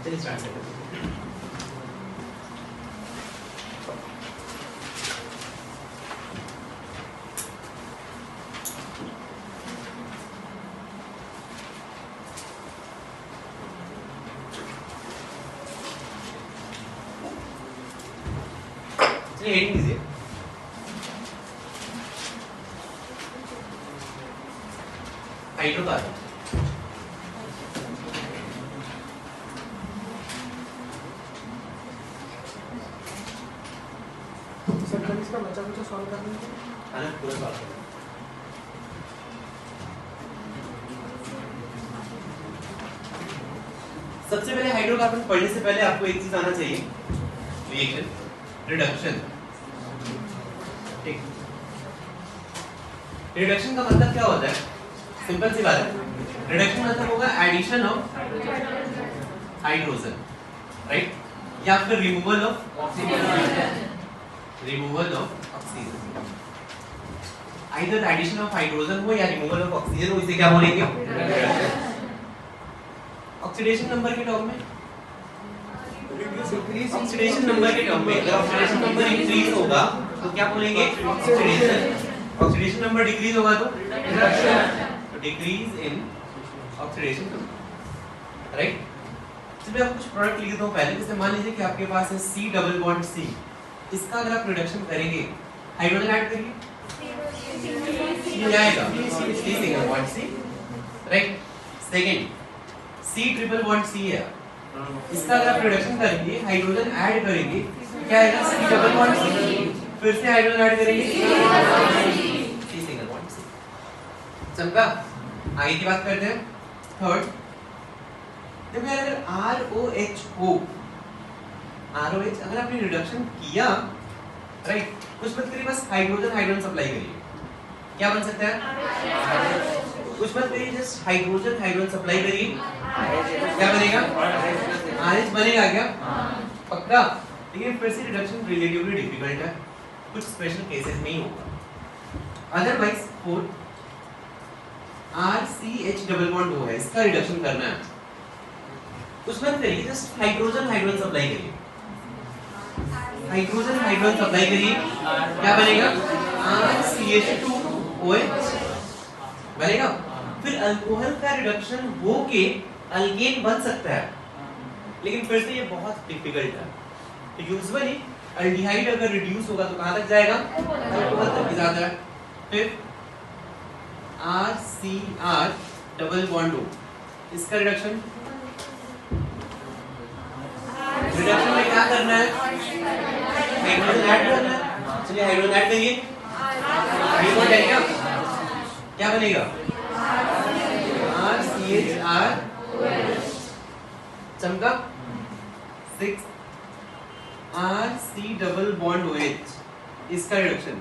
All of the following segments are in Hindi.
चलिए स्टार्ट करते हैं। चलिए हेडिंग दीजिए। हाइड्रोकार्बन इसका बच्चा कुछ सॉल्व करना है ना, पूरा सॉल्व करना। सबसे पहले हाइड्रोकार्बन पढ़ने से पहले आपको एक चीज आना चाहिए, रिएक्शन रिडक्शन। ठीक, रिडक्शन का मतलब क्या होता है? सिंपल सी बात है, रिडक्शन मतलब होगा एडिशन ऑफ हाइड्रोजन, राइट, या फिर removal of oxygen. Removal of oxygen, either addition of hydrogen हो या रिमूवल ऑफ ऑक्सीजन हो, इसे क्या बोलेंगे? ऑक्सीडेशन नंबर के टर्म में, ऑक्सीडेशन नंबर के टर्म में अगर ऑक्सीडेशन नंबर इंक्रीज होगा तो क्या बोलेंगे? ऑक्सीडेशन। ऑक्सीडेशन नंबर डिक्रीज होगा तो decrease in oxidation number, right. चलिए आप कुछ प्रोडक्ट लिख देता हूं पहले। जैसे मान लीजिए कि आपके पास है C डबल बॉन्ड C, इसका अगर आप रिडक्शन करेंगे, हाइड्रोजन ऐड करिए, C हो जाएगा C single bond C, right. Second C triple bond C है, इसका अगर आप रिडक्शन करेंगे, हाइड्रोजन ऐड करेंगे, क्या आएगा? C डबल बॉन्ड C, फिर से हाइड्रोजन ऐड करेंगे, C सिंगल बॉन्ड C। समझा? आगे की बात करते हैं। थर्ड, देखो यार, अगर ROH हो, ROH अगर आपने रिडक्शन किया, राइट, कुछ मत करिए, बस हाइड्रोजन हाइड्रोजन सप्लाई करिए, क्या बन सकता है? कुछ मत करिए, जस्ट हाइड्रोजन हाइड्रोजन सप्लाई करिए, क्या बनेगा? RH बनेगा क्या? पक्का। लेकिन फिर से रिडक्शन रिलेटिवली डिफिकल्ट है, कुछ स्पेशल केसेस में ही होगा। Otherwise fourth, RCH double bond हो है, इसका रिडक्शन करना है, कुछ मत करिए, जस्ट हाइड्रोजन हाइड्रोजन सप्लाई करिए, हाइड्रोजन हाइड्रोजन सप्लाई करिए, क्या बनेगा? RCH2OH बनेगा। फिर अल्कोहल का रिडक्शन होके अल्केन बन सकता है, लेकिन फिर से ये बहुत डिफिकल्ट है। यूजुअली अल्डिहाइड अगर रिड्यूस होगा तो कहां तक जाएगा? अल्कोहल तक जाता है। फिर RCR डबल बॉन्ड O, इसका रिडक्शन में क्या करना है? हाइड्रोजन ऐड करना है। चलिए हाइड्रोजन ऐड करिए, हाइड्रोजन है क्या बनेगा? RCHR, चमका। 6 RC डबल बॉन्ड OH, इसका रिडक्शन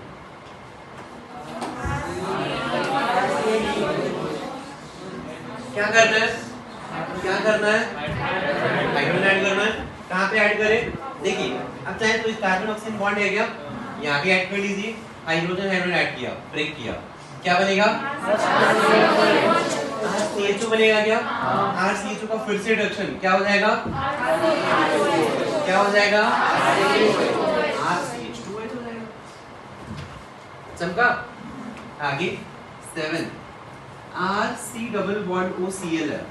क्या करना है? क्या करना है? हाइड्रोजन ऐड करना है। कहाँ पे ऐड करें? देखिए, अब चाहे तो इस कार्बन ऑक्सीजन बॉन्ड है क्या, यहाँ पे ऐड कर लीजिए, हाइड्रोजन हाइड्रोजन ऐड किया, ब्रेक किया, क्या बनेगा? RCHO बनेगा क्या? RCHO का फिर से रिडक्शन क्या हो जाएगा? क्या हो जाएगा? RCH2OH हो जाएगा। चमका। आगे 7 RC डबल बॉन्ड OCl है,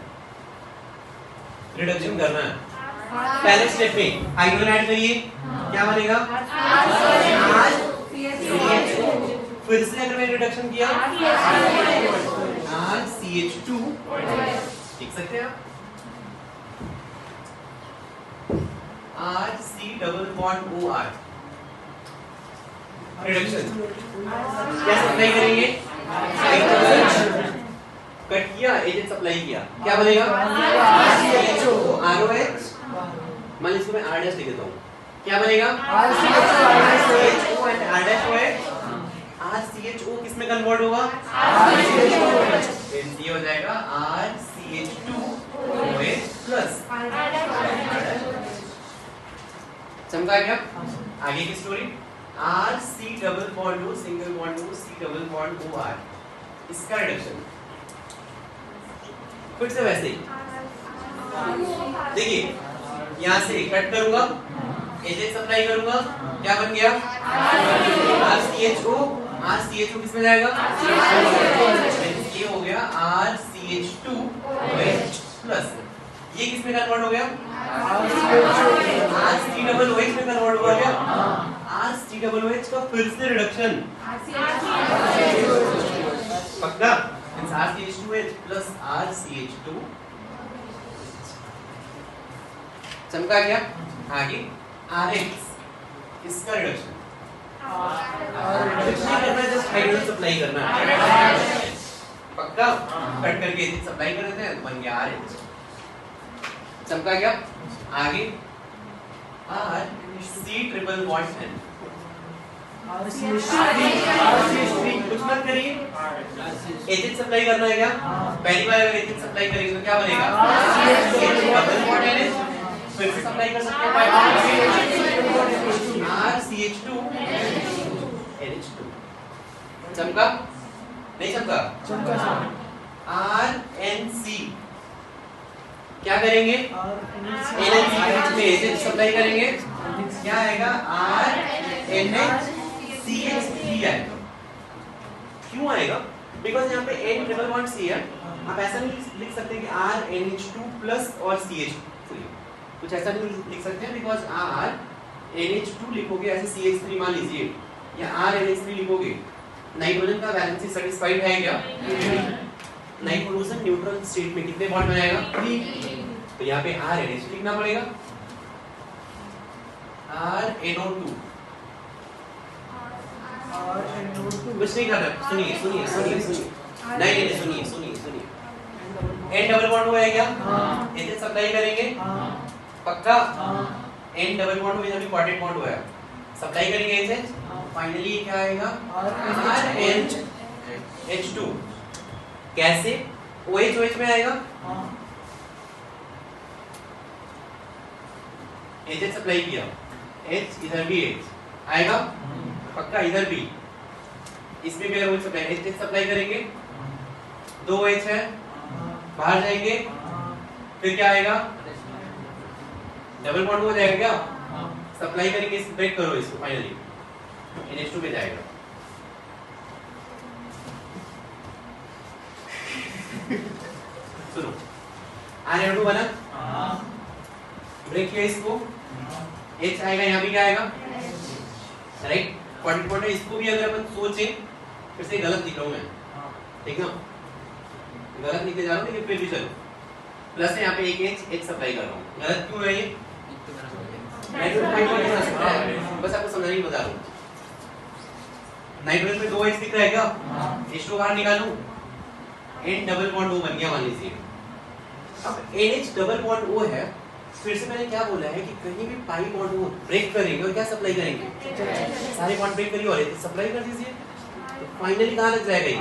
रिडक्शन करना है। पहले स्टेप में हाइड्रोजन ऐड करिए, क्या बनेगा? फिर से अगर मैंने रिडक्शन किया, RCH2, लिख सकते हैं आप, RC double bond OR, reduction क्या सप्लाई करेंगे? कट किया, एजेंट सप्लाई किया, क्या बनेगा? ROH, मान लीजिए मैं R' लिख देता हूँ, क्या बनेगा? RCHO एंड R' RCHO किस में कन्वर्ट होगा? ये हो जाएगा RCH2OH प्लस। समझा क्या? आगे की story, RC double bond O single bond O C double bond OR, इसका रिडक्शन फिर से वैसे ही देखिए, यहाँ से कट करूंगा, एच सप्लाई करूंगा, क्या बन गया RCHO। RCHO किसमें जाएगा? ये हो गया RCH2OH प्लस, ये किसमें कन्वर्ट हो गया? RCOOH में कन्वर्ट हो गया। RCOOH का फिर से रिडक्शन, पक्का? RCH2OH प्लस RCH2 चमका गया। आगे RX इसका रिडक्शन, कुछ नहीं करना है, जस्ट हाइड्रोजन सप्लाई करना है, पक्का? कट करके एच सप्लाई कर देते हैं, बन गया RH। चमका गया। आगे RC∏N कुछ मत करिए, एच सप्लाई करना है क्या? पहली बार अगर एच सप्लाई करेंगे तो क्या बनेगा? फिर से सप्लाई कर सकते हैं RCH2NH2। चमका? नहीं चमका? RNC क्या करेंगे? NH में एच सप्लाई करेंगे, क्या आएगा? RNHCH3 आएगा। क्यों आएगा? बिकॉज यहाँ पे N∏C है, आप ऐसा नहीं लिख सकते कि RNH2 प्लस और CH3, कुछ ऐसा नहीं लिख सकते हैं, बिकॉज RNH2 लिखोगे ऐसे CH3 मान लीजिए, या RNH3 लिखोगे, नाइट्रोजन का वैलेंसी सेटिस्फाइड है क्या? नाइट्रोजन न्यूट्रल स्टेट में कितने बॉन्ड बनाएगा? 3। तो यहाँ पे RNH लिखना पड़ेगा, RNO2 कुछ नहीं करना। सुनिए सुनिए सुनिए सुनिए, नहीं नहीं सुनिए सुनिए सुनिए, N डबल बॉन्ड हुआ है क्या? एच सप्लाई करेंगे, पक्का? N डबल बॉन्ड हुआ, अभी क्वाड्रेट बॉन्ड हुआ है, सप्लाई करेंगे एच, फाइनली क्या आएगा? RNH2। कैसे? OH में आएगा, एच सप्लाई किया, H इधर भी H आएगा, पक्का? इधर भी, इसमें भी OH सप्लाई, H सप्लाई करेंगे, 2 H है, बाहर जाएंगे, फिर क्या आएगा? डबल बॉन्ड हो जाएगा क्या? सप्लाई करेंगे, ब्रेक करो इसको, फाइनली NH2 पे जाएगा। सुनो, RNO2 बना, ब्रेक किया इसको, H आएगा, यहाँ भी क्या आएगा? राइट? क्वाड्रेट इसको भी अगर अपन सोचे, फिर से गलत लिख रहा हूं मैं, ठीक ना? गलत लिखते जा रहा हूं, लेकिन फिर भी चलो, प्लस है यहाँ पे एक H सप्लाई कर रहा हूँ, गलत क्यों है ये? बस आपको समझाने की बता रहा हूँ। नाइट्रोजन में 2 H दिख रहा है क्या? H2 बाहर निकालूं, N डबल बॉन्ड O बन गया मान लीजिए। अब NH डबल बॉन्ड O है, फिर से मैंने क्या बोला है कि कहीं भी पाई बॉन्ड O ब्रेक करेंगे और क्या सप्लाई करेंगे? सारे बॉन्ड ब्रेक करिए और सप्लाई कर दीजिए, तो फाइनली कहाँ लग जाएगा ये?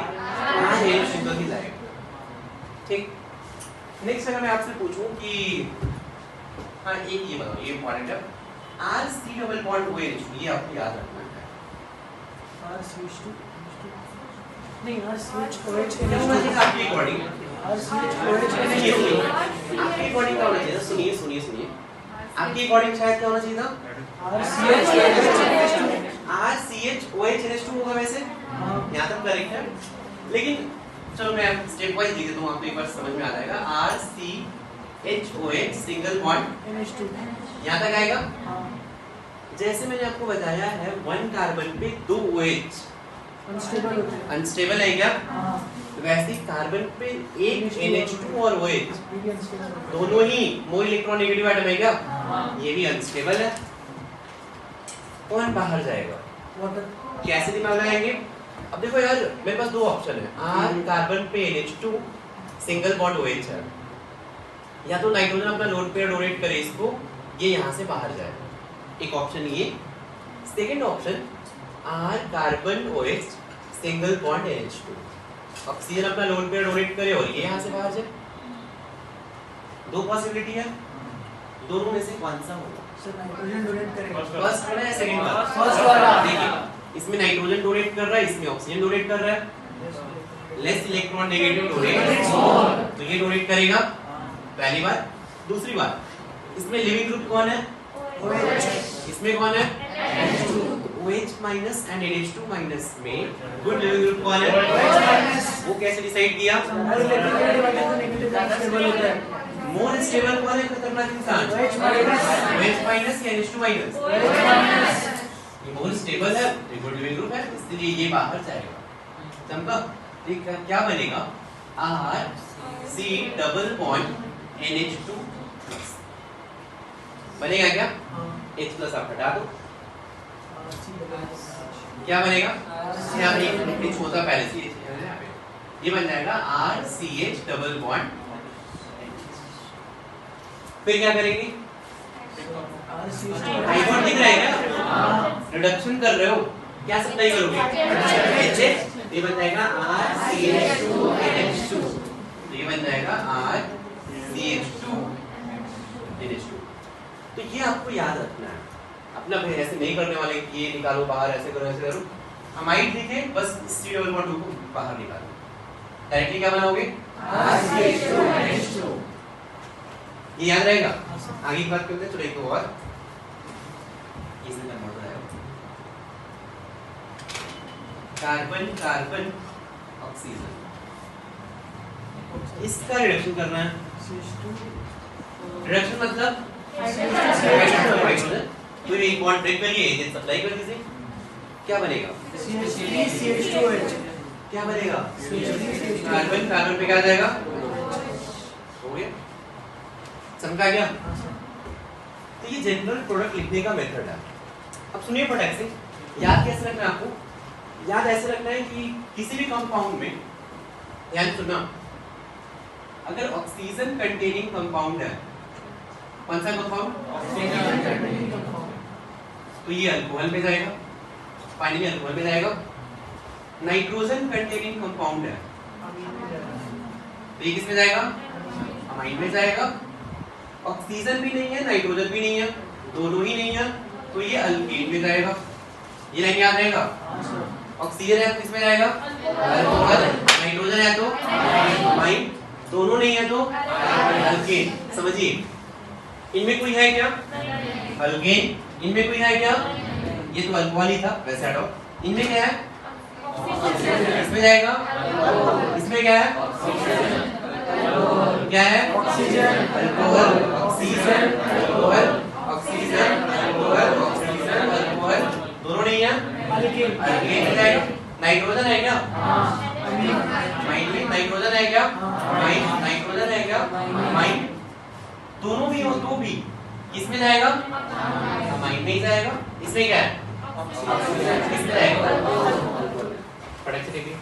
NH सिंगल ही जाएगा। ठीक, नेक्स्ट अगर मैं आपसे पूछूं कि हाँ एक ये बताओ, ये इंपॉर्टेंट है, RC डबल बॉन्ड OH, ये आपको याद रखना है। RCH2 नहीं, RCHOH आपके अकॉर्डिंग, आपके अकॉर्डिंग क्या होना चाहिए? सुनिए सुनिए सुनिए, आपके अकॉर्डिंग शायद क्या होना चाहिए था? RCHOH होगा वैसे, यहाँ तक करेक्ट है, लेकिन चलो मैं स्टेप वाइज लिख देता हूँ, आपको एक बार समझ में आ जाएगा। RCHOH सिंगल बॉन्ड NH2 यहाँ तक आएगा। जैसे मैंने आपको बताया है, 1 कार्बन पे 2 OH अनस्टेबल है क्या? वैसे कार्बन पे एक NH2 और OH दोनों ही मो इलेक्ट्रॉन नेगेटिव एटम है क्या? ये भी अनस्टेबल है। कौन बाहर जाएगा? वाटर। कैसे दिमाग लगाएंगे? अब देखो यार, मेरे पास 2 ऑप्शन है, R कार्बन पे NH2 सिंगल बॉन्ड OH है, या तो नाइट्रोजन अपना लोड पेयर डोनेट करे इसको, ये यहाँ से बाहर जाए, एक ऑप्शन ये। Second option R carbon OH single bond NH2, oxygen अपना लोड पेयर डोनेट करे और ये यहाँ से बाहर जाए। 2 पॉसिबिलिटी है, दोनों में से कौन सा होगा? सर नाइट्रोजन डोनेट करेगा, फर्स्ट वाला या सेकंड वाला? फर्स्ट वाला। देखिए, इसमें नाइट्रोजन डोनेट कर रहा है, इसमें ऑक्सीजन डोनेट कर रहा है, लेस इलेक्ट्रॉन नेगेटिव डोनेट, तो ये डोनेट करेगा, पहली बात। दूसरी बात, इसमें लिविंग ग्रुप कौन है? OH। इसमें कौन है? OH minus and NH2 minus में गुड लिविंग ग्रुप कौन है? वो कैसे डिसाइड किया? और इलेक्ट्रोनेगेटिव वाले तो नेगेटिव चार्ज स्टेबल होता है। मोर स्टेबल कौन है खतरनाक इंसान? OH माइनस OH माइनस या NH2 माइनस? ये मोर स्टेबल है, ये गुड लिविंग ग्रुप है, इसलिए ये बाहर जाएगा। समझा? ठीक है, क्या बनेगा? R C double bond NH2 plus बनेगा क्या? H प्लस आप हटा दो, क्या बनेगा? यहाँ पे H होता पहले से H है यहाँ पे, ये बन जाएगा RCH डबल बॉन्ड। फिर क्या करेंगे? आइबॉन्ड दिख रहा है क्या? रिडक्शन कर रहे हो, क्या सप्लाई करोगे? HH, ये बन जाएगा RCH2 NH2, ये बन जाएगा RCH2 NH2। तो ये आपको याद रखना है, अपना भाई ऐसे नहीं करने वाले कि ये निकालो बाहर, ऐसे करो ऐसे करो। अमाइड लिखे बस C डबल बॉन्ड को बाहर निकालो, डायरेक्टली क्या बनाओगे? RCH2 NH2। ये याद रहेगा। आगे की बात करते हैं, चलो एक और इसमें कन्वर्ट हो जाएगा। कार्बन कार्बन ऑक्सीजन, इसका रिडक्शन करना है। रिडक्शन मतलब हाइड्रोजन, कोई एक बॉन्ड ब्रेक करिए, ये सप्लाई कर दीजिए, क्या बनेगा? CH2OH। क्या बनेगा? कार्बन कार्बन पे क्या आ जाएगा? हो गया, समझा गया? तो ये जनरल प्रोडक्ट लिखने का मेथड है। अब सुनिए फटाक से, याद कैसे रखना है आपको? याद ऐसे रखना है कि किसी भी कंपाउंड में, ध्यान सुनना, अगर ऑक्सीजन कंटेनिंग कंपाउंड है, कौन सा कंपाउंड? तो ये अल्कोहल में जाएगा, पानी में अल्कोहल में जाएगा। नाइट्रोजन कंटेनिंग कंपाउंड है, तो ये किस में जाएगा? अमाइन में जाएगा। ऑक्सीजन भी नहीं है, नाइट्रोजन भी नहीं है, दोनों ही नहीं है, तो ये अल्केन में जाएगा। ये लाइन याद रहेगा। ऑक्सीजन है तो किसमें जाएगा? अल्कोहल। नाइट्रोजन है तो अमाइन, दोनों नहीं है तो अल्केन। समझिए, इनमें कोई है क्या? अल्केन। इनमें कोई है क्या? ये तो अल्कोहल ही था, वैसे हटाओ। इनमें क्या है? इसमें जाएगा, इसमें क्या है? क्या है? Oxygen, alcohol, oxygen, alcohol, oxygen, alcohol, oxygen, alcohol, दोनों नहीं है, अल्केन जाएगा। नाइट्रोजन है क्या? अमाइन में नाइट्रोजन है क्या? नाइट्रोजन है क्या? अमाइन, दोनों भी हो तो भी किसमें जाएगा? अमाइन में ही जाएगा। इसमें क्या है? किसमें जाएगा? फटाक से देखिए,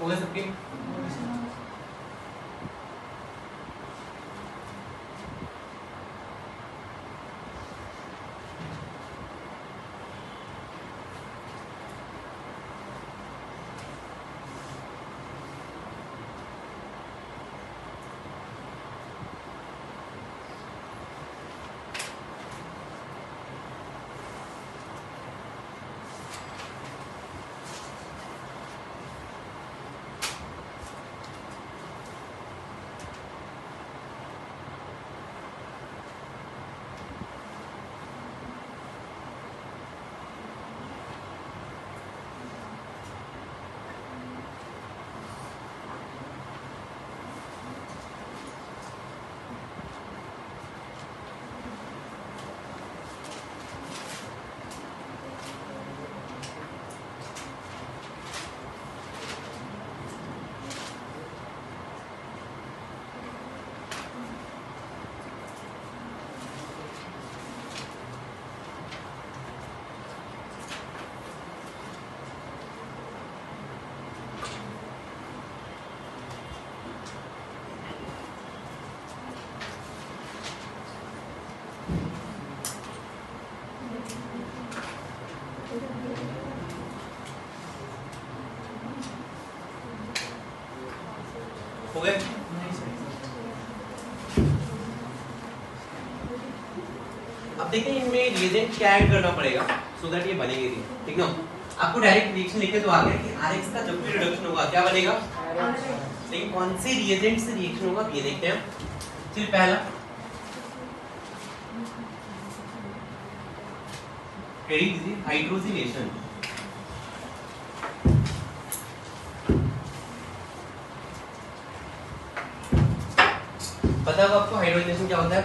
हो गए सबके? हो गए? अब देखिए इनमें रिएजेंट क्या ऐड करना पड़ेगा सो दैट ये बनेंगे नहीं, ठीक ना? आपको डायरेक्ट रिएक्शन लिखे तो आ गया कि Rx का जब भी रिडक्शन होगा क्या बनेगा? लेकिन कौन से रिएजेंट से रिएक्शन होगा ये देखते हैं। चलिए पहला हाइड्रोजिनेशन। पता है आपको हाइड्रोजनेशन क्या होता है?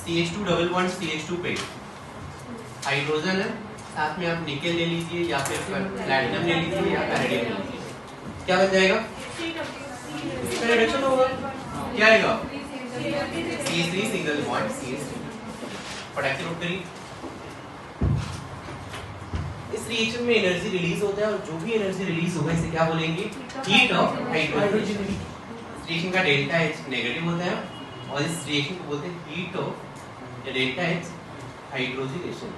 CH2 डबल बॉन्ड CH2 पे हाइड्रोजन है, साथ में आप निकेल ले लीजिए या फिर प्लैटिनम ले लीजिए या पैरेडियम ले लीजिए, क्या बन जाएगा? इसका रिडक्शन होगा, क्या आएगा? CH3 single bond CH3। फटाक से नोट करिए। इस रिएक्शन में एनर्जी रिलीज होता है और जो भी एनर्जी रिलीज होगा इसे क्या बोलेंगे? Heat of hydrogen. रिएक्शन का डेल्टा H नेगेटिव होता है और इस रिएक्शन को बोलते हैं heat of delta H hydrogenation.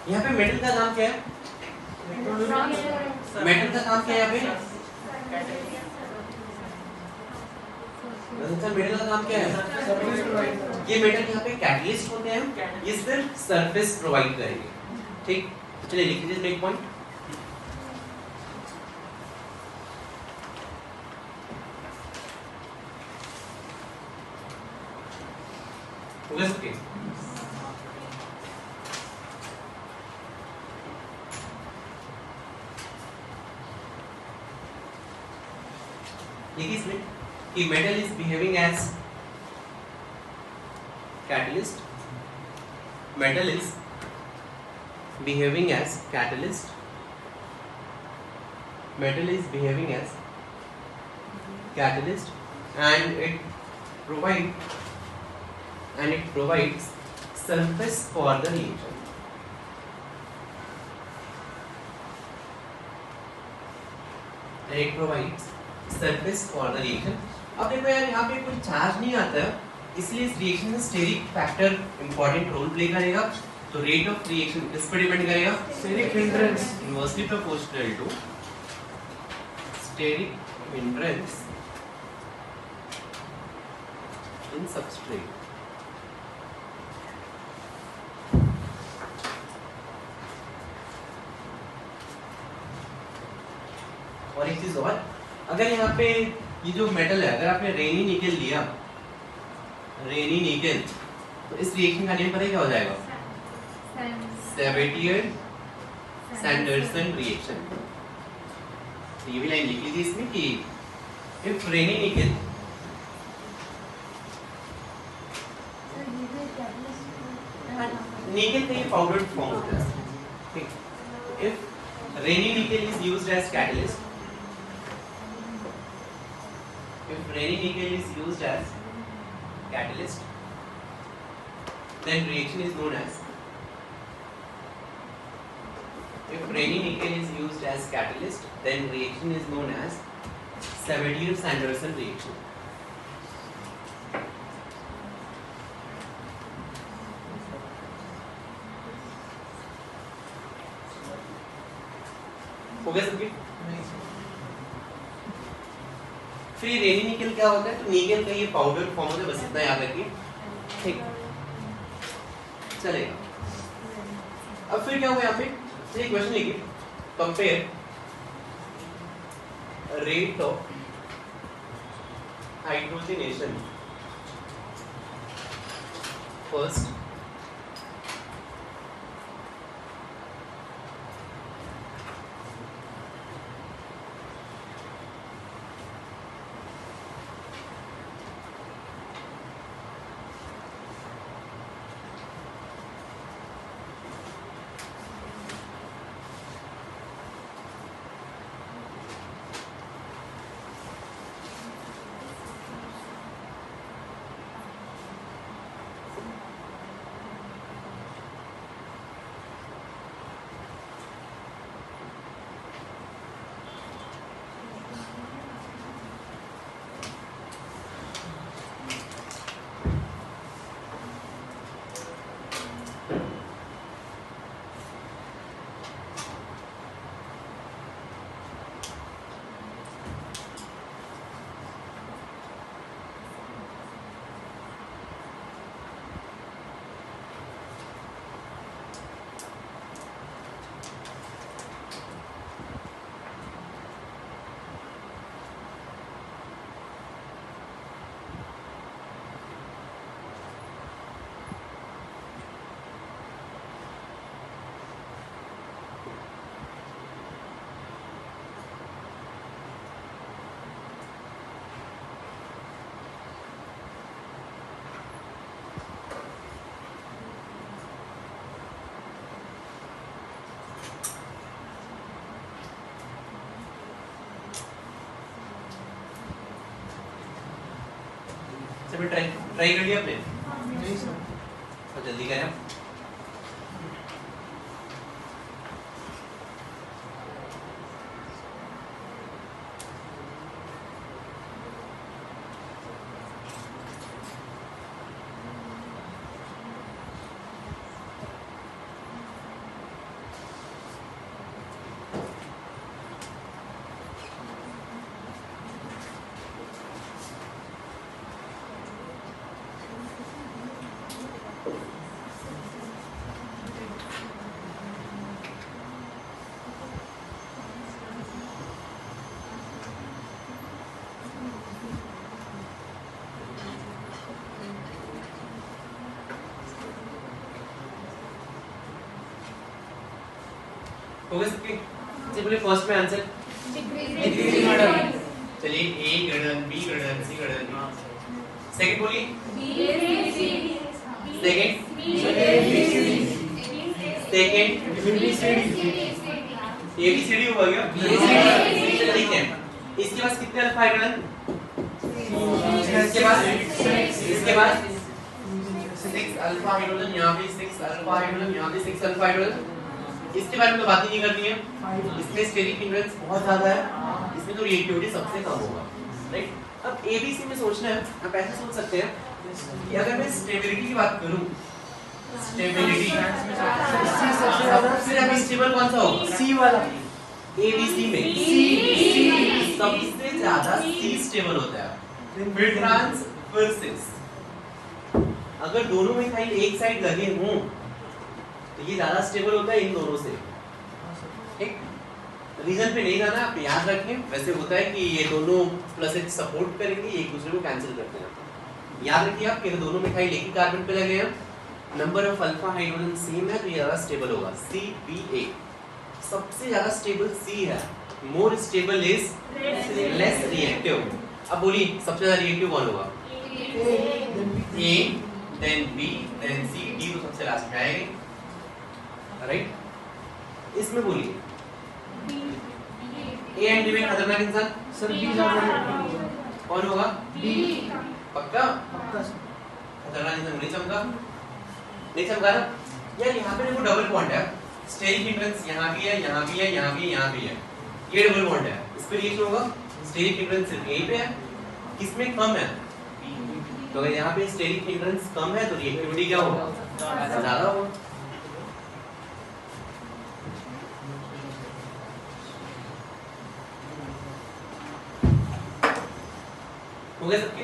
यहाँ पे मेटल का नाम क्या है? मेटल का नाम क्या है यहाँ पे? मेटल का नाम क्या है? ये मेटल यहाँ पे कैटलिस्ट होते हैं, ये सिर्फ सरफेस प्रोवाइड करेंगे, ठीक? चलिए लिख लीजिए एक पॉइंट। ओके, देखिए इसमें कि metal is behaving as catalyst. Metal is behaving as catalyst. Metal is behaving as catalyst, and it provides surface for the reaction. And it provides surface for the reaction. अब देखो यार यहाँ पे कोई चार्ज नहीं आता है, इसलिए इस रिएक्शन में steric factor important role play करेगा। तो रेट ऑफ रिएक्शन किस पर डिपेंड करेगा? Steric hindrance inversely proportional to steric hindrance in substrate. और एक चीज और, अगर यहाँ पे ये जो मेटल है, अगर आपने रेनी निकेल लिया, रेनी निकेल, तो इस रिएक्शन का नेम पता है क्या हो जाएगा? सेवेटियर सैंडरसन रिएक्शन। ये भी लाइन लिख लीजिए इसमें कि इफ रेनी निकेल निकेल का ये पाउडर फॉर्म होता है, ठीक? If Raney nickel is used as catalyst, if ready nickel is used as catalyst, then reaction is known as, If ranitidine is used as catalyst, then reaction is known as Savitier-Sanderson reaction. हो गया सबके? फिर ये रेनी निकल क्या होता है? तो निकल का ये पाउडर फॉर्म होता है, बस इतना याद रखिए, ठीक चलेगा। अब फिर क्या हुआ यहाँ पे? ये क्वेश्चन लिखिए, compare rate of hydrogenation first सब ट्राई कर लिया आपने? नहीं सर। तो जल्दी करें। हो गए सबके? बोले फर्स्ट में आंसर डिक्रीजिंग ऑर्डर। चलिए ए गणन, बी गणन, सी गणन। सेकंड बोलिए। सेकंड ABCD हुआ क्या? ठीक है। इसके पास कितने अल्फा हाइड्रोजन? इसके बाद 6 अल्फा हाइड्रोजन, यहाँ भी 6 अल्फा हाइड्रोजन, यहाँ भी 6 अल्फा हाइड्रोजन। इसके बारे में तो बात ही नहीं करनी है। इसमें स्टेरिक हिंड्रेंस बहुत ज्यादा है, इसमें तो रिएक्टिविटी सबसे कम होगा, राइट। अब ABC में सोचना है, आप ऐसे सोच सकते हैं कि अगर मैं स्टेबिलिटी की बात करूं, स्टेबिलिटी सबसे ज्यादा स्टेबल कौन सा होगा? सी वाला। ABC में सी सबसे ज्यादा सी स्टेबल होता है, फिर ट्रांस, फिर 6। अगर दोनों मिथाइल एक साइड लगे हों तो ये ज्यादा स्टेबल होता है इन दोनों से, ठीक। रीजन पे नहीं जाना, आप याद रखें। वैसे होता है कि ये दोनों प्लस H सपोर्ट करेंगे, एक दूसरे को कैंसिल करते हैं। याद रखिए आप कि दोनों मिथाइल एक ही कार्बन पे लगे हैं, number of alpha hydrogen same है, तो ये ज्यादा स्टेबल होगा। CBA सबसे ज्यादा स्टेबल C है, more stable is less reactive. अब बोलिए सबसे ज्यादा रिएक्टिव कौन होगा? A, then B, then C, D तो सबसे लास्ट में आएगी, राइट। इसमें बोलिए A एंड B में खतरनाक इंसान सर बी ज्यादा कौन होगा? बी पक्का? पक्का सर। खतरनाक इंसान नहीं चमका? नहीं चमका ना यार। यहाँ पे देखो डबल बॉन्ड है, स्टेरिक हिंड्रेंस यहाँ भी है, यहाँ भी है, यहाँ भी है, यहाँ भी है, ये डबल बॉन्ड है, इस पे रिएक्शन होगा। स्टेरिक हिंड्रेंस सिर्फ यहीं पे है, किसमें कम है, तो अगर यहाँ पे स्टेरिक हिंड्रेंस कम है तो रिएक्टिविटी क्या होगा, ज्यादा होगा। हो गया सबके।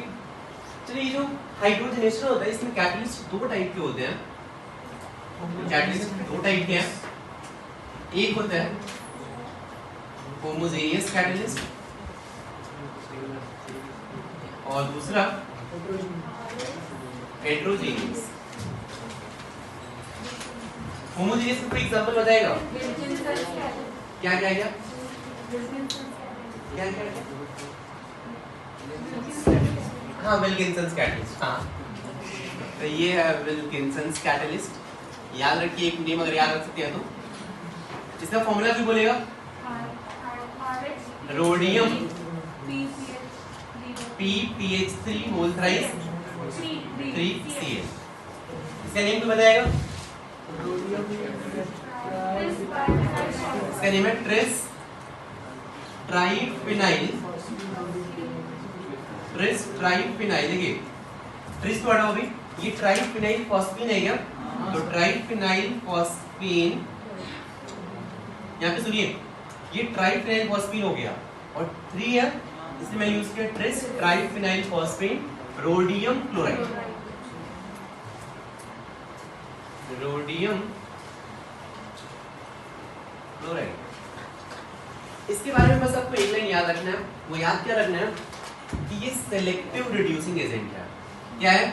चलिए ये जो हाइड्रोजनेशन होता है इसमें कैटलिस्ट दो टाइप के होते हैं। कैटलिस्ट दो टाइप के हैं, एक होता है होमोजेनियस कैटलिस्ट और दूसरा हेटेरोजेनियस। होमोजेनियस का एग्जांपल बताएगा क्या क्या क्या क्या क्या हाँ विल्किंसंस कैटलिस्ट। हाँ तो ये है विल्किंसंस कैटलिस्ट, याद रखिए एक नेम अगर याद रख सकते हैं तो। इसका फॉर्मूला भी बोलेगा rhodium PPH3 whole thrice 3Cl। इसका नेम भी बताएगा, इसका नेम है ट्रिस ट्राइफिनाइल। ट्रिस ट्राइफिनाइल, देखिए ट्रिस तो हटाओ अभी, ये ट्राइफिनाइल फॉस्फीन है क्या, तो ट्राइफिनाइल फॉस्फीन, यहाँ पे सुनिए ये ट्राइफिनाइल फॉस्फीन हो गया और 3 है इसलिए मैं यूज किया tris triphenyl phosphine rhodium chloride. Rhodium chloride, इसके बारे में बस आपको एक लाइन याद रखना है, वो याद क्या रखना है कि ये सेलेक्टिव रिड्यूसिंग एजेंट है। क्या है,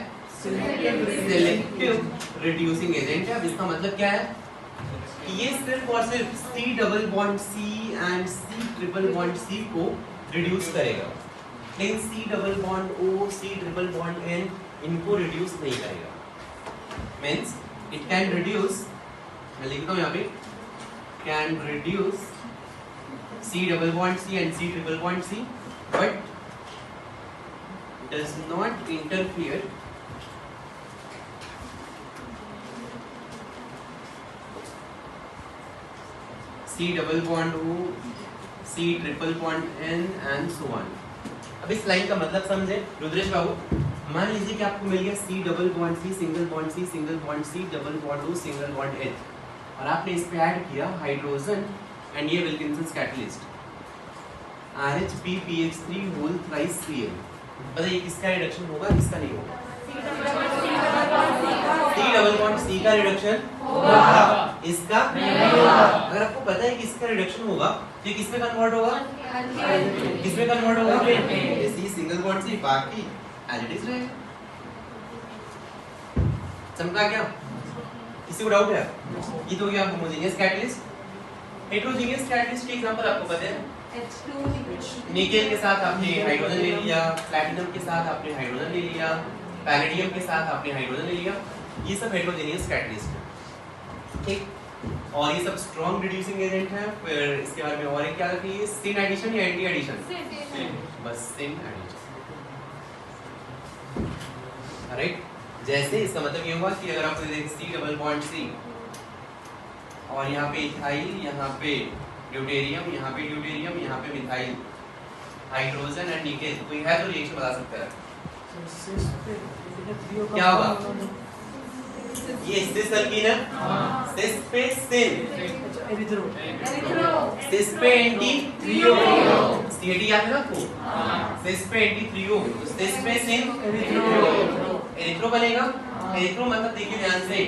सेलेक्टिव रिड्यूसिंग एजेंट है। इसका मतलब क्या है कि ये सिर्फ और सिर्फ C double bond C and C triple bond C को रिड्यूस करेगा, लेकिन C double bond O, C triple bond N इनको रिड्यूस नहीं करेगा। मींस इट कैन रिड्यूस, मैं लिखता हूँ यहाँ पे, can reduce C double bond C and C triple bond C, but does not interfere C double bond O, C triple bond N and so on। अब इस लाइन का मतलब समझे रुद्रेश बाबू। मान लीजिए कि आपको मिल गया C double bond C single bond C single bond C double bond O single bond H, और आपने इस पे ऐड किया हाइड्रोजन एंड ये Wilkinson's catalyst RHPPH3 whole thrice Cl। बताइए किसका रिडक्शन होगा, किसका नहीं होगा? C डबल बॉन्ड C का रिडक्शन होगा, इसका नहीं होगा। अगर आपको पता है कि इसका रिडक्शन होगा तो किसमें कन्वर्ट होगा, किसमें कन्वर्ट होगा, C सिंगल बॉन्ड C, बाकी एज इट इज रहेगा। समझा क्या? किसी को डाउट है? ये तो क्या होमोजेनियस कैटलिस्ट। हेटेरोजेनियस कैटलिस्ट के एग्जांपल आपको पता है, निकेल के साथ आपने हाइड्रोजन ले लिया, प्लैटिनम के साथ आपने हाइड्रोजन ले लिया, पैलेडियम के साथ आपने हाइड्रोजन ले लिया, ये सब हेटेरोजेनियस कैटलिस्ट है। ठीक, और ये सब स्ट्रॉन्ग रिड्यूसिंग एजेंट है। फिर इसके बारे में और एक क्या रखिए, सिन एडिशन या एंटी एडिशन, बस सिन एडिशन। राइट, जैसे इसका मतलब ये हुआ कि अगर आप देखें C डबल बॉन्ड C और यहाँ पे इथाइल, यहाँ पे ड्यूटेरियम, यहाँ पे ड्यूटेरियम, यहाँ पे मिथाइल, हाइड्रोजन एंड निकेल, कोई है तो रिएक्शन बता सकता है क्या होगा? ये सिस अल्कीन है, सिस पे सिन, सिस पे एंटी थ्रियो, CAT याद है ना आपको? सिस पे एंटी थ्रियो, सिस पे सिन एरिथ्रो बनेगा। एरिथ्रो मतलब देखिए ध्यान से,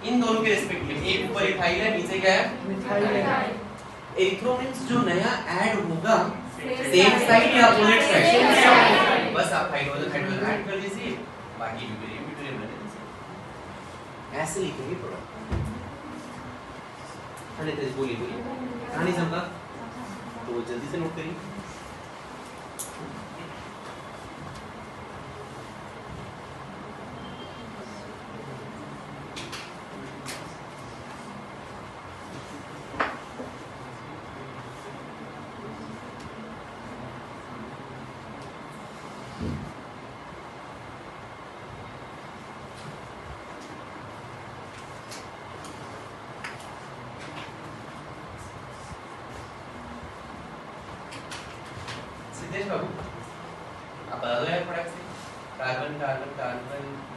इन दोनों के रिस्पेक्टिव, एक ऊपर इथाइल है, नीचे क्या है, मिथाइल। एरिथ्रो मींस जो नया ऐड होगा सेम साइड या अपोजिट साइड, बस आप हाइड्रोजन ऐड कर दीजिए, बाकी ड्यूटेरियम बने दीजिए। ऐसे लिखेंगे प्रोडक्ट। अरे बोलिए कहानी समझा तो जल्दी से नोट करिए।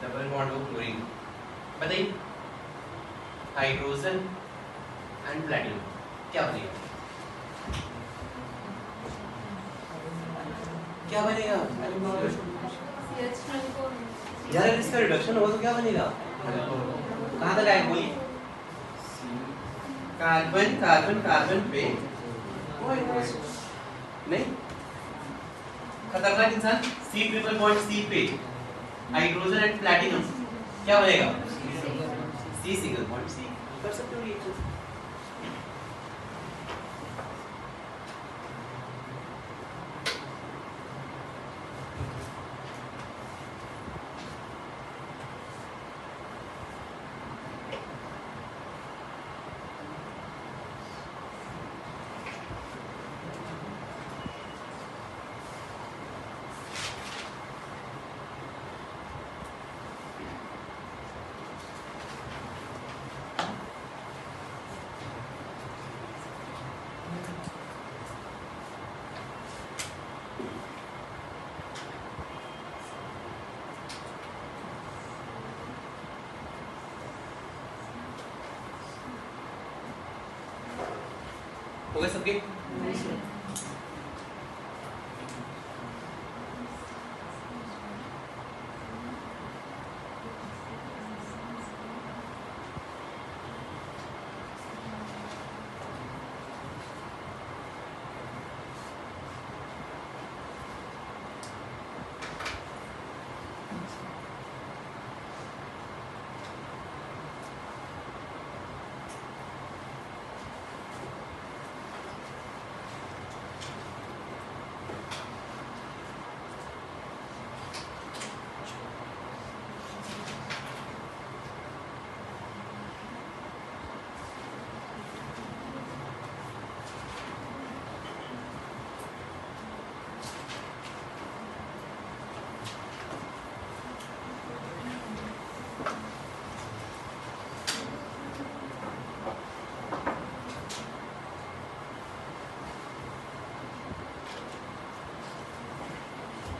डबल बॉन्ड ऑफ क्लोरीन, बताइए हाइड्रोजन एंड प्लेटिनम क्या बनेगा? क्या बनेगा यार? इसका रिडक्शन होगा तो क्या बनेगा? कहाँ तक आएगा बोलिए? कार्बन कार्बन कार्बन पे नहीं, खतरनाक इंसान C ट्रिपल बॉन्ड C पे हाइड्रोजन एंड प्लैटिनम क्या बनेगा? C single bond C। कर सकते हो रिएक्शन। हो गए सबके?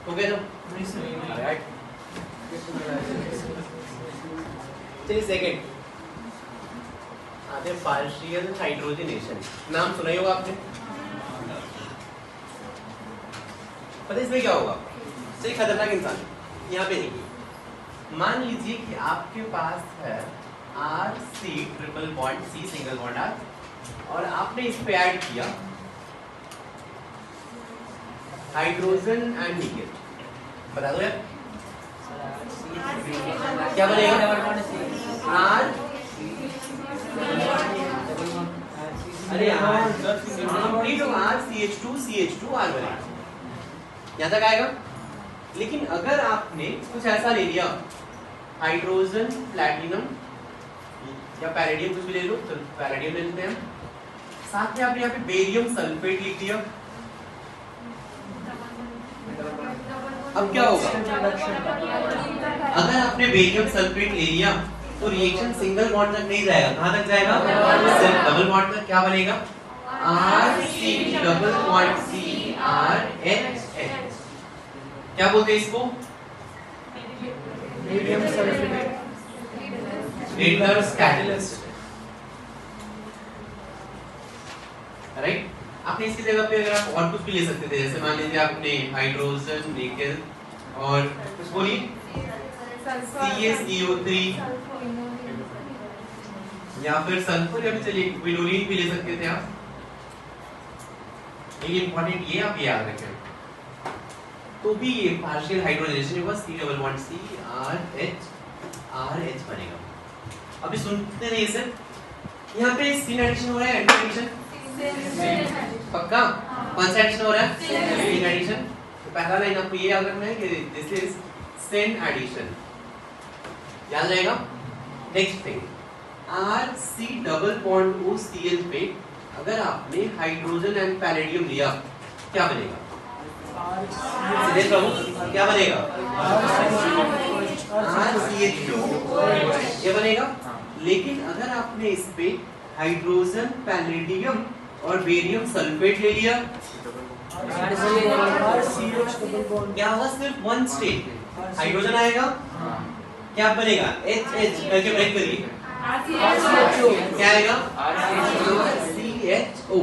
हो गया ना? राइट। चलिए सेकंड आते हैं पार्शियल हाइड्रोजनेशन। नाम सुना ही होगा आपने, पता है इसमें क्या होगा? चलिए खतरनाक इंसान यहाँ पे देखिए, मान लीजिए कि आपके पास है RC triple bond C single bond R और आपने इस पे ऐड किया हाइड्रोजन एंड निकेल। बता दो यार क्या बनेगा? R अरे यार कंप्लीट हो R CH2 CH2 R बनेगा, यहाँ तक आएगा। लेकिन अगर आपने कुछ ऐसा ले लिया हाइड्रोजन प्लैटिनम या पैलेडियम, कुछ भी ले लो, तो पैलेडियम ले लेते हैं, साथ में आपने यहाँ पे बेरियम सल्फेट लिख दिया, अब क्या होगा? अगर आपने बेरियम सल्फेट ले लिया तो रिएक्शन सिंगल बॉन्ड तक नहीं जाएगा, कहां तक जाएगा? डबल बॉन्ड तक। क्या बनेगा? RC double bond C RH। क्या बोलते हैं इसको? Barium sulphate. Redux catalyst, right. आपने इसकी जगह पे अगर आप और कुछ भी ले सकते थे, जैसे मान लीजिए आपने हाइड्रोजन निकेल और कुछ बोलिए CaCO3 या फिर सल्फर या फिर चलिए विनोलिन भी ले सकते थे आप। ये इंपॉर्टेंट, ये आप याद रखें, तो भी ये पार्शियल हाइड्रोजनेशन होगा C double bond C RH बनेगा। अभी सुनते नहीं सर, यहाँ पे सिन एडिशन हो रहा है, एडिशन पक्का? कौन सा एडिशन हो रहा है? Syn addition. तो पहला लाइन आपको ये याद रखना है कि दिस इज सिन एडिशन, याद रहेगा। Next thing, RC double bond O Cl पे अगर आपने हाइड्रोजन एंड पैलेडियम लिया क्या बनेगा? सीधे प्रभु क्या बनेगा? RCH2 ये बनेगा। लेकिन अगर आपने इस पे हाइड्रोजन पैलेडियम और बेरियम सल्फेट ले लिया क्या होगा? सिर्फ वन स्टेट हाइड्रोजन आएगा क्या बनेगा एच एच करके ब्रेक करिए क्या आएगा CHO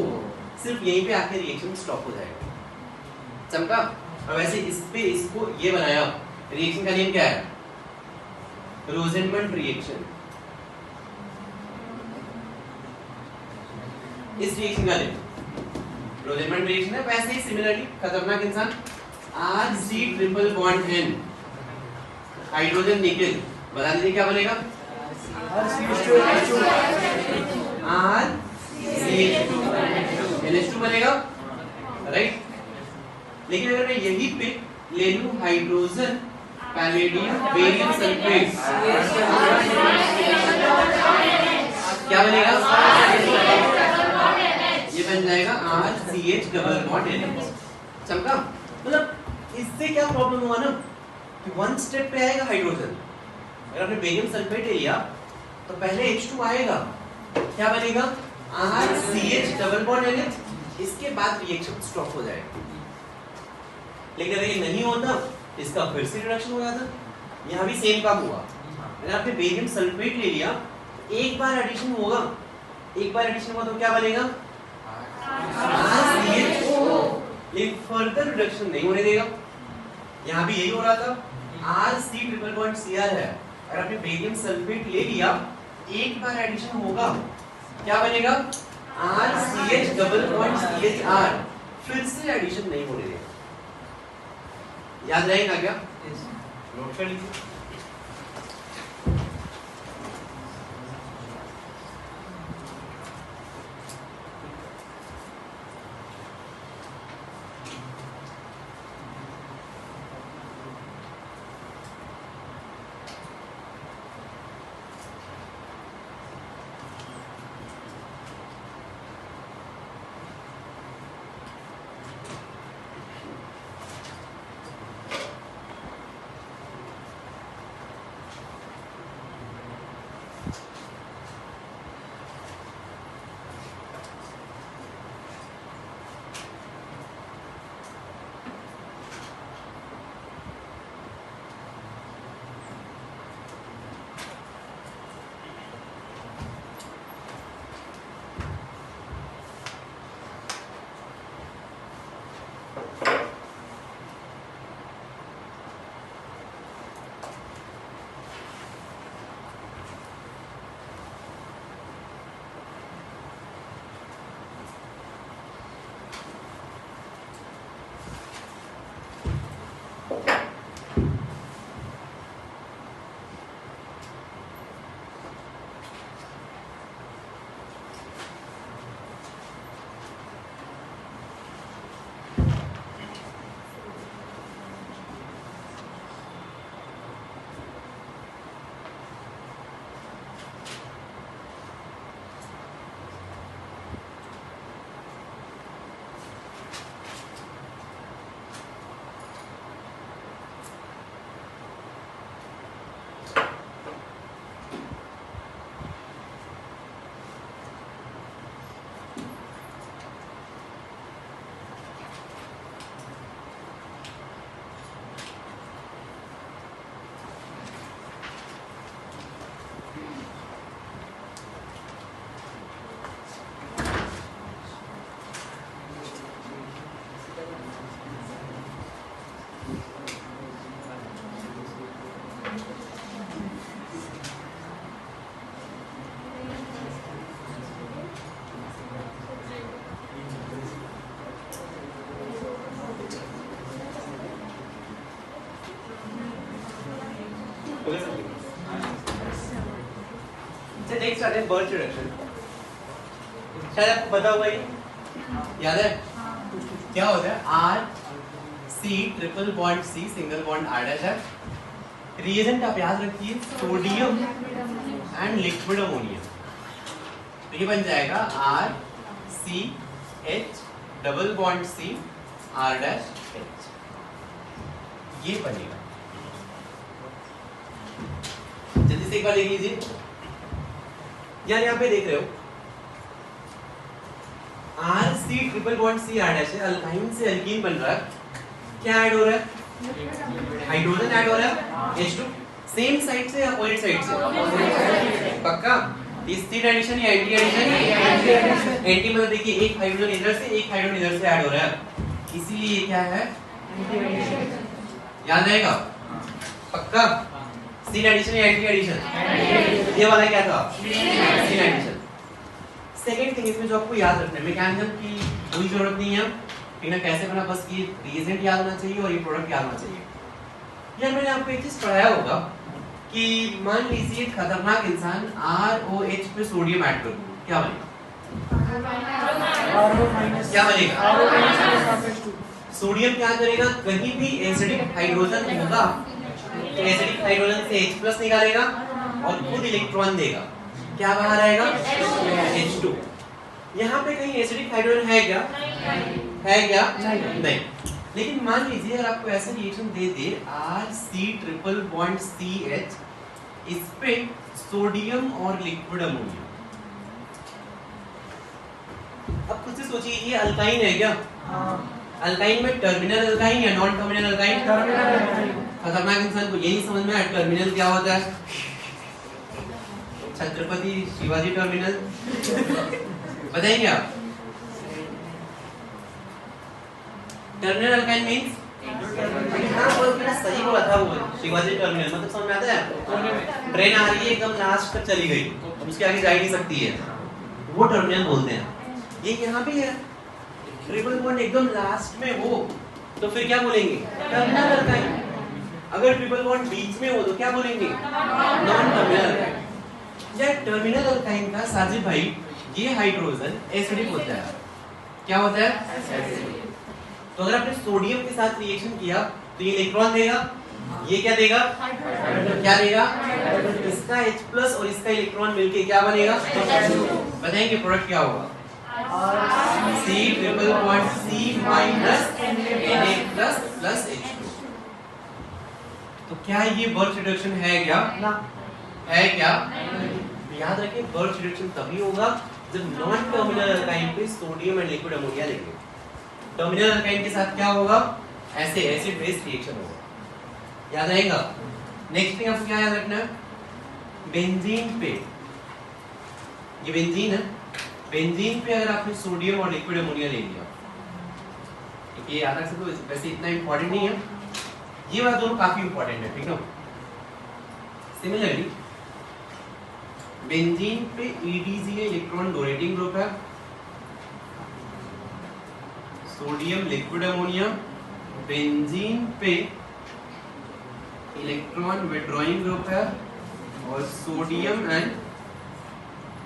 सिर्फ यहीं पे आके रिएक्शन स्टॉप हो जाएगा समझा। और वैसे इस पे इसको ये बनाया रिएक्शन का नेम क्या है रोसेनमंड रिएक्शन। इस रिएक्शन का नेम रोसेनमंड रिएक्शन है। वैसे ही सिमिलरली खतरनाक इंसान RC triple bond N hydrogen nickel बता दीजिए क्या बनेगा NH2 बनेगा राइट। लेकिन अगर मैं यही पे ले लूं हाइड्रोजन पैलेडियम बेरियम सल्फेट क्या बनेगा ये बन जाएगा RCH डबल बॉन्ड NH समझा। मतलब इससे क्या प्रॉब्लम हुआ ना कि वन स्टेप पे आएगा हाइड्रोजन। अगर आपने बेरियम सल्फेट लिया तो पहले H2 आएगा क्या बनेगा RCH डबल बॉन्ड NH इसके बाद रिएक्शन स्टॉप हो जाएगा। लेकिन अगर ये नहीं होता इसका फिर से रिडक्शन हो जाता। यहाँ भी सेम काम हुआ। अगर आपने बेरियम सल्फेट ले लिया एक बार एडिशन होगा तो क्या बनेगा RCHO लेकिन फर्दर रिडक्शन नहीं होने देगा। यहाँ भी यही हो रहा था RC ट्रिपल बॉन्ड Cr है। अगर आपने बेरियम सल्फेट ले लिया एक बार एडिशन होगा क्या बनेगा RCH डबल बॉन्ड CHR फिर से एडिशन नहीं होने देगा। याद रहेगा क्या नोट कर लीजिए। नेक्स्ट आते हैं बर्च रिडक्शन। शायद आपको पता होगा ये याद है क्या होता है RC triple bond C single bond R dash है। रिएजेंट आप याद रखिए सोडियम एंड लिक्विड अमोनिया। तो ये बन जाएगा RCH double bond C R dash H ये बनेगा। जल्दी से एक बार देख लीजिए यार यहाँ पे देख रहे हो RC triple bond C R dash है। अल्काइन से अल्कीन बन रहा है। क्या ऐड हो रहा है हाइड्रोजन ऐड हो रहा है H2 सेम साइड से या अपोजिट साइड से? पक्का? ये स्थिर एडिशन या एंटी एडिशन? एंटी मतलब देखिए एक हाइड्रोजन इधर से एक हाइड्रोजन इधर से ऐड हो रहा है, इसीलिए ये क्या है? याद रहेगा? पक्का? स्थिर एडिशन या एंटी एडिशन? ये वाला क्या था? स्थिर एडिशन। सेकंड थिंग इसमें जो आपको याद रखना है, मैकेनिज्म की कोई जरूरत नहीं है, ठीक है? कैसे बना, बस ये रिएजेंट याद होना चाहिए और ये प्रोडक्ट याद होना चाहिए। यार मैंने आपको एक चीज पढ़ाया होगा कि मान लीजिए खतरनाक इंसान ROH पे सोडियम ऐड कर दूं, क्या बनेगा? क्या बनेगा? सोडियम क्या करेगा? कहीं भी एसिडिक हाइड्रोजन होगा तो एसिडिक हाइड्रोजन से H+ निकालेगा और खुद इलेक्ट्रॉन देगा, क्या बाहर आएगा? H2। यहाँ पे कहीं एसिडिक हाइड्रोजन है क्या? है क्या? नहीं। लेकिन मान लीजिए अगर आपको ऐसा रिएक्शन दे दे RC∼CH, इस पे सोडियम और लिक्विड अमोनिया। अब खुद से सोचिए ये अल्काइन है क्या? अल्काइन में टर्मिनल अल्काइन या नॉन टर्मिनल अल्काइन? खतरनाक इंसान को यही समझ में आया टर्मिनल क्या होता है? छत्रपति शिवाजी टर्मिनल बताएंगे आप? टर्मिनल अल्काइन मींस हाँ वो मैंने सही बोला था, वो शिवाजी टर्मिनल मतलब समझ में आता है आपको? ट्रेन आ रही है एकदम लास्ट तक चली गई, अब उसके आगे जा ही नहीं सकती है, वो टर्मिनल बोलते हैं। ये यहाँ भी है, ट्रिपल बॉन्ड एकदम लास्ट में हो तो फिर क्या बोलेंगे? Terminal alkyne. अगर ट्रिपल बॉन्ड बीच में हो तो क्या बोलेंगे? Non terminal alkyne. या टर्मिनल अल्काइन का साजिद भाई ये हाइड्रोजन एसिडिक होता है, क्या होता है? तो अगर आपने सोडियम के साथ रिएक्शन किया तो ये इलेक्ट्रॉन देगा, ये क्या देगा? क्या देगा? इसका H+ और इसका इलेक्ट्रॉन मिलके क्या बनेगा? बताएंगे प्रोडक्ट क्या होगा? C∼C- H2। तो क्या ये बर्थ रिडक्शन है क्या? है क्या? याद रखिए बर्थ रिडक्शन तभी होगा जब नॉन टर्मिनल अल्काइन पे सोडियम एंड लिक्विड अमोनिया लेंगे। टर्मिनल अल्काइन के साथ क्या होगा? ऐसे एसिड बेस रिएक्शन होगा, याद रहेगा? नेक्स्ट थिंग आपको क्या याद रखना है? बेंजीन पे, ये बेंजीन है, बेंजीन पे अगर आपने सोडियम और लिक्विड अमोनिया ले लिया, ये याद रख सकते हो, वैसे इतना इंपॉर्टेंट नहीं है, ये बात दोनों काफी इंपॉर्टेंट है, ठीक है? सिमिलरली बेंजीन पे EDC इलेक्ट्रॉन डोनेटिंग ग्रुप है, सोडियम लिक्विड अमोनिया, बेंजीन पे इलेक्ट्रॉन विड्रॉइंग ग्रुप है और सोडियम एंड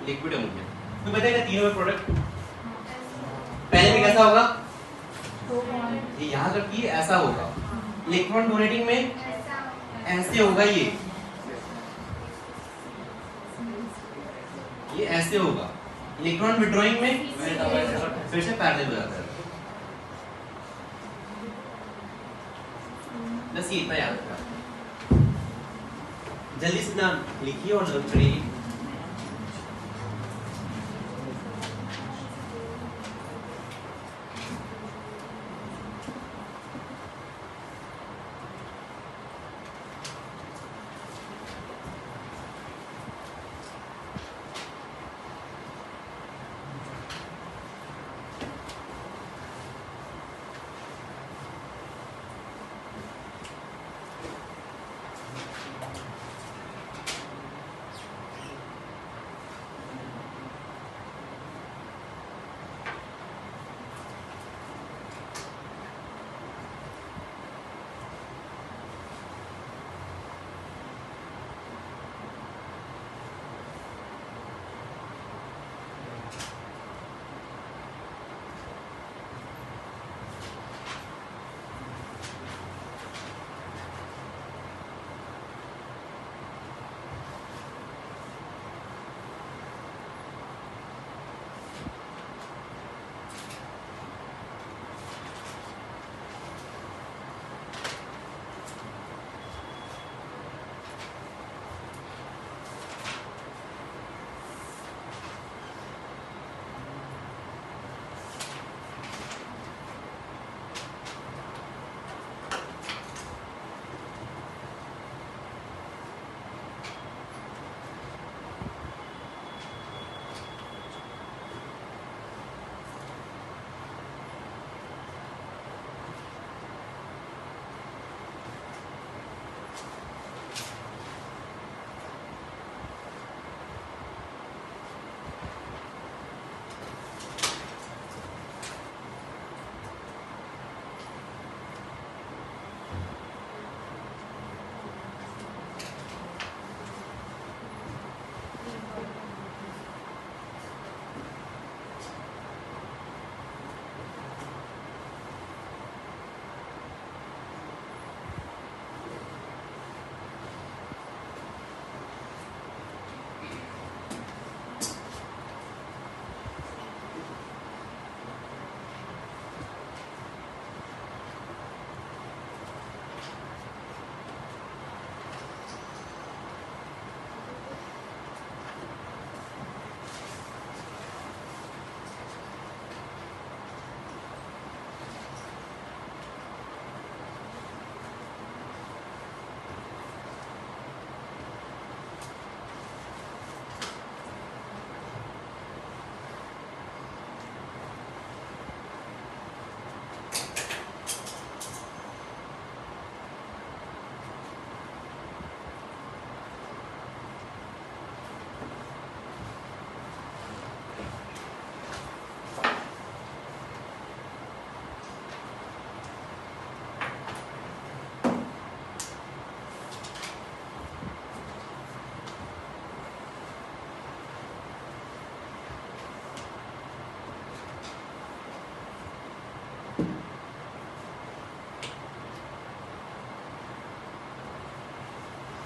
लिक्विड अमोनिया। तो बताइए तीनों में प्रोडक्ट पहले में कैसा होगा? ये याद रखिए ऐसा होगा। इलेक्ट्रॉन डोनेटिंग में ऐसे होगा, ये ऐसे होगा। इलेक्ट्रॉन विड्रॉइंग में फिर से पैरेलल हो जाता है। बस ये इतना याद रखना, जल्दी से नाम लिखिए और नोट करिए।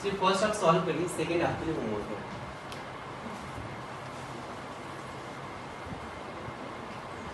सिर्फ फर्स्ट आप सॉल्व करिए, सेकंड आपके लिए होमवर्क है.